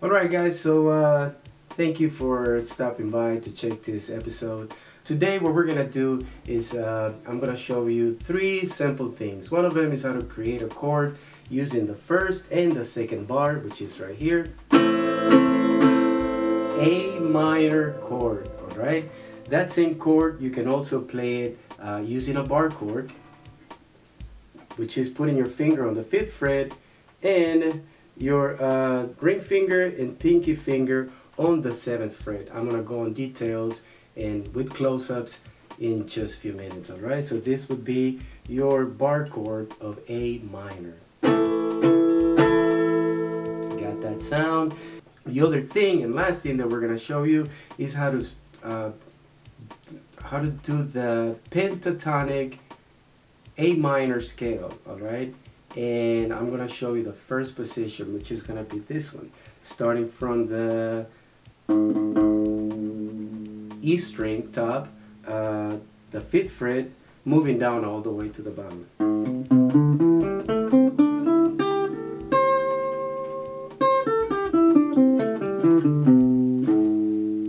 Alright guys, so thank you for stopping by to check this episode. Today what we're gonna do is I'm gonna show you 3 simple things. One of them is how to create a chord using the first and the second bar, which is right here. A minor chord, alright? That same chord, you can also play it using a bar chord, which is putting your finger on the 5th fret and your ring finger and pinky finger on the 7th fret. I'm gonna go on details and with close-ups in just a few minutes, alright? So this would be your bar chord of A minor. Got that sound? The other thing and last thing that we're gonna show you is how to do the pentatonic A minor scale, alright? And I'm gonna show you the first position, which is gonna be this one, starting from the E string top, the 5th fret, moving down all the way to the bottom.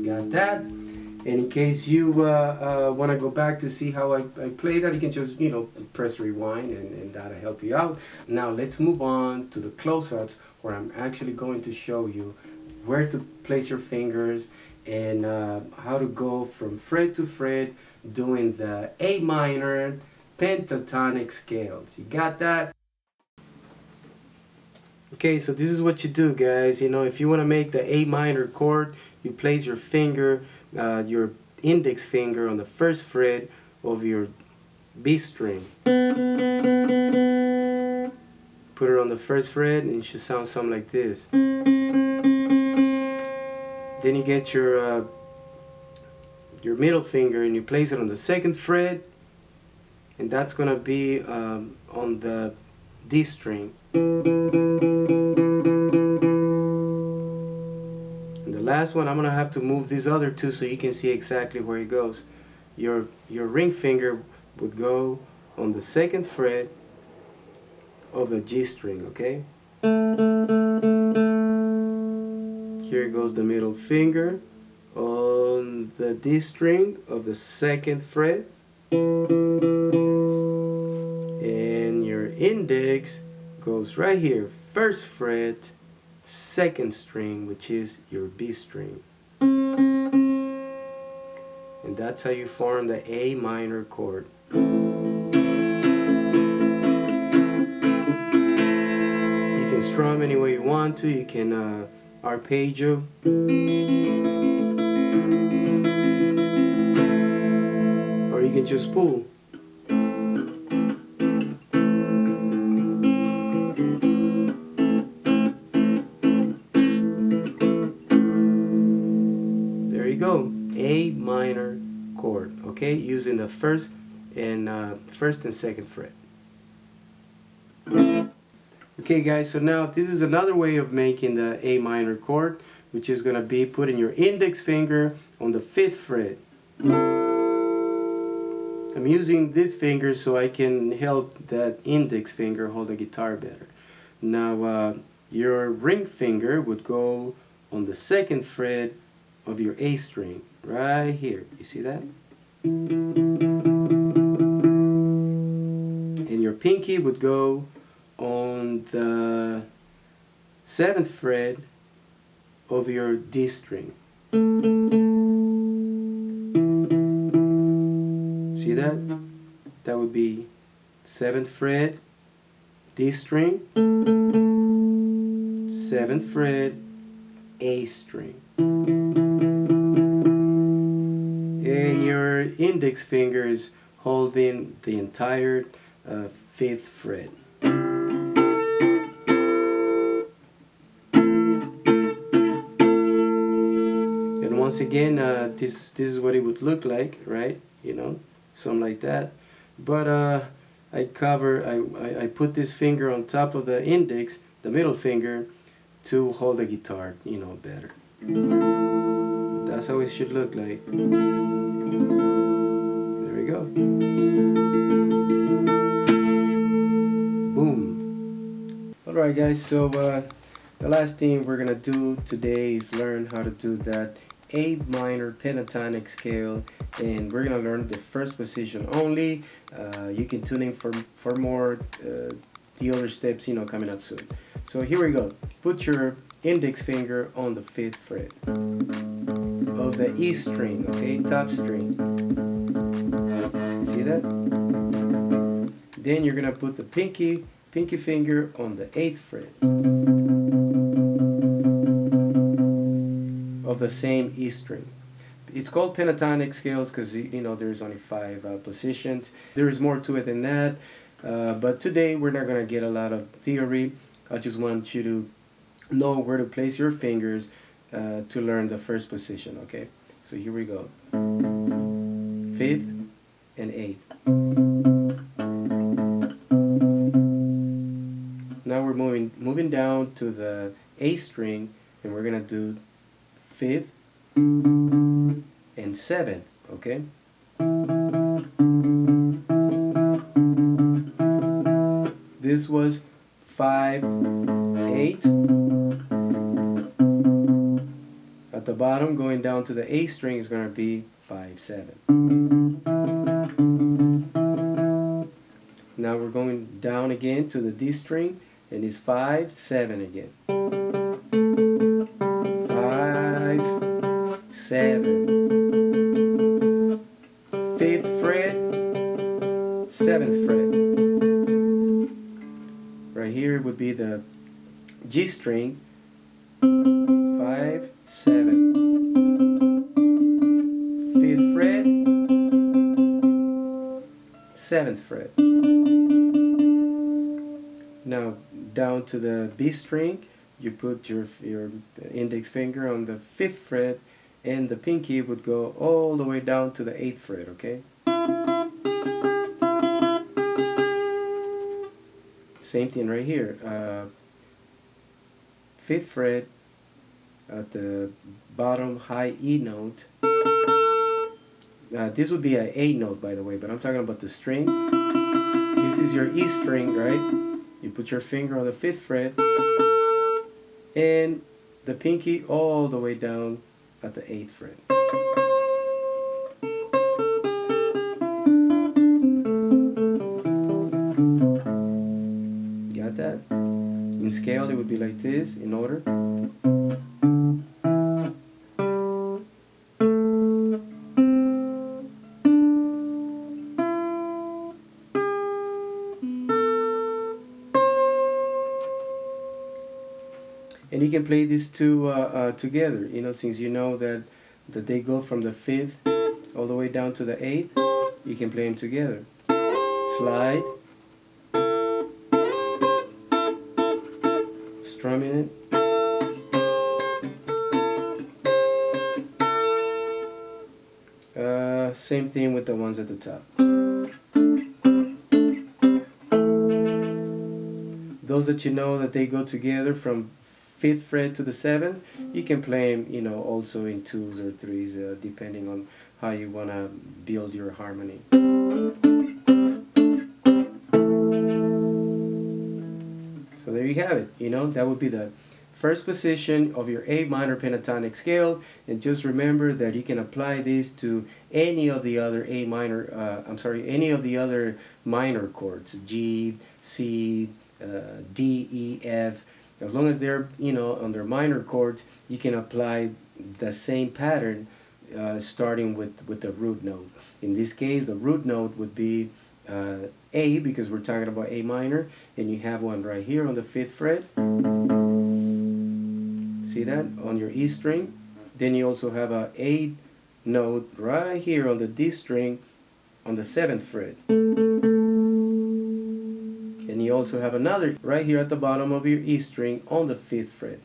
Got that? And in case you want to go back to see how I play that, you can just, press rewind and that'll help you out. Now let's move on to the close-ups, where I'm actually going to show you where to place your fingers and how to go from fret to fret doing the A minor pentatonic scales. You got that? Okay, so this is what you do, guys. If you want to make the A minor chord, you place your finger, your index finger on the 1st fret of your B string. Put it on the 1st fret and it should sound something like this. Then you get your middle finger and you place it on the 2nd fret, and that's gonna be on the D string. Last one, I'm gonna have to move these other 2 so you can see exactly where it goes. Your ring finger would go on the 2nd fret of the G string, okay? Here goes the middle finger on the D string of the 2nd fret, and your index goes right here, 1st fret, 2nd string, which is your B string. And that's how you form the A minor chord. You can strum any way you want to. You can arpeggio. Or you can just pull. Go, A minor chord, okay, using the 1st and 2nd fret. Okay guys, so now this is another way of making the A minor chord, which is going to be putting your index finger on the 5th fret. I'm using this finger so I can help that index finger hold the guitar better. Now your ring finger would go on the 2nd fret of your A string, right here. You see that? And your pinky would go on the 7th fret of your D string. See that? That would be 7th fret, D string, 7th fret, A string. And your index finger is holding the entire 5th fret. And once again, this is what it would look like, right? Something like that. But I put this finger on top of the index, the middle finger, to hold the guitar, better. That's how it should look like. There we go. Boom. Alright guys, so The last thing we're gonna do today is learn how to do that A minor pentatonic scale, and we're gonna learn the first position only. You can tune in for more the other steps, you know, coming up soon. So here we go. Put your index finger on the 5th fret of the E string, okay, top string. See that? Then you're gonna put the pinky finger on the 8th fret of the same E string. It's called pentatonic scales because, you know, there's only 5 positions. There is more to it than that, but today we're not gonna get a lot of theory. I just want you to know where to place your fingers to learn the first position, okay? So here we go. 5th and 8th. Now we're moving down to the A string, and we're gonna do 5th and 7th, okay? This was 5, 8. At the bottom, going down to the A string is going to be 5, 7. Now we're going down again to the D string, and it's 5, 7 again. 5, 7. 5th fret, 7th fret. Right here would be the G string, 5, 7. 5th fret, 7th fret. Now down to the B string, you put your index finger on the 5th fret, and the pinky would go all the way down to the 8th fret, okay? Same thing right here. 5th fret at the bottom high E note. This would be an A note, by the way, but I'm talking about the string. This is your E string, right? You put your finger on the 5th fret and the pinky all the way down at the 8th fret. Got that? In scale it would be like this, in order. And you can play these two together, you know, since you know that they go from the 5th all the way down to the 8th, you can play them together. Slide, strumming it. Same thing with the ones at the top. Those that you know that they go together from 5th fret to the 7th, you can play them, you know, also in 2s or 3s, depending on how you want to build your harmony. So there you have it. You know, that would be the first position of your A minor pentatonic scale, and just remember that you can apply this to any of the other any of the other minor chords, G, C, D, E, F. As long as they're, you know, on their minor chords, you can apply the same pattern starting with the root note. In this case, the root note would be A, because we're talking about A minor, and you have one right here on the 5th fret. See that? On your E string. Then you also have a A note right here on the D string on the 7th fret. And you also have another right here at the bottom of your E string on the 5th fret.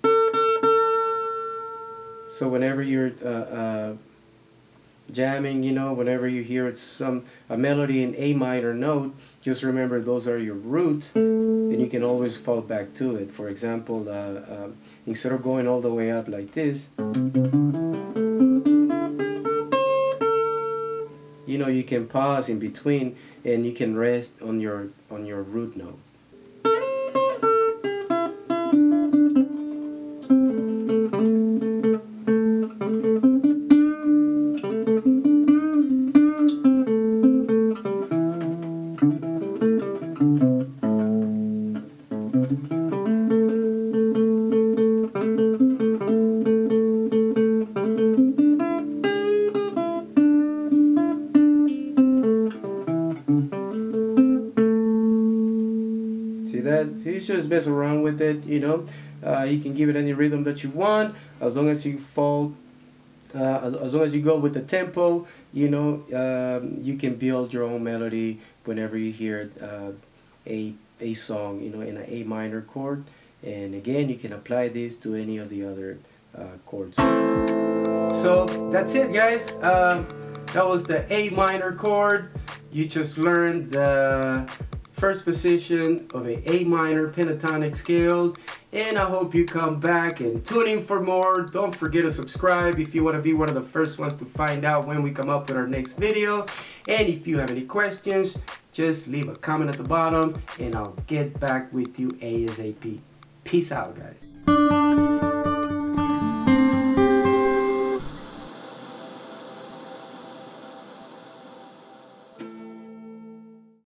So whenever you're jamming, you know, whenever you hear a melody in A minor note, just remember those are your roots, and you can always fall back to it. For example, instead of going all the way up like this, you know, you can pause in between and you can rest on your root note. See that? You just mess around with it, you know. You can give it any rhythm that you want, as long as you fall, as long as you go with the tempo, you know. You can build your own melody whenever you hear a song, you know, in an A minor chord. And again, you can apply this to any of the other chords. So that's it, guys. That was the A minor chord. You just learned the first position of a minor pentatonic scale, and I hope you come back and tune in for more. Don't forget to subscribe if you want to be one of the first ones to find out when we come up with our next video. And if you have any questions, just leave a comment at the bottom and I'll get back with you ASAP. Peace out, guys.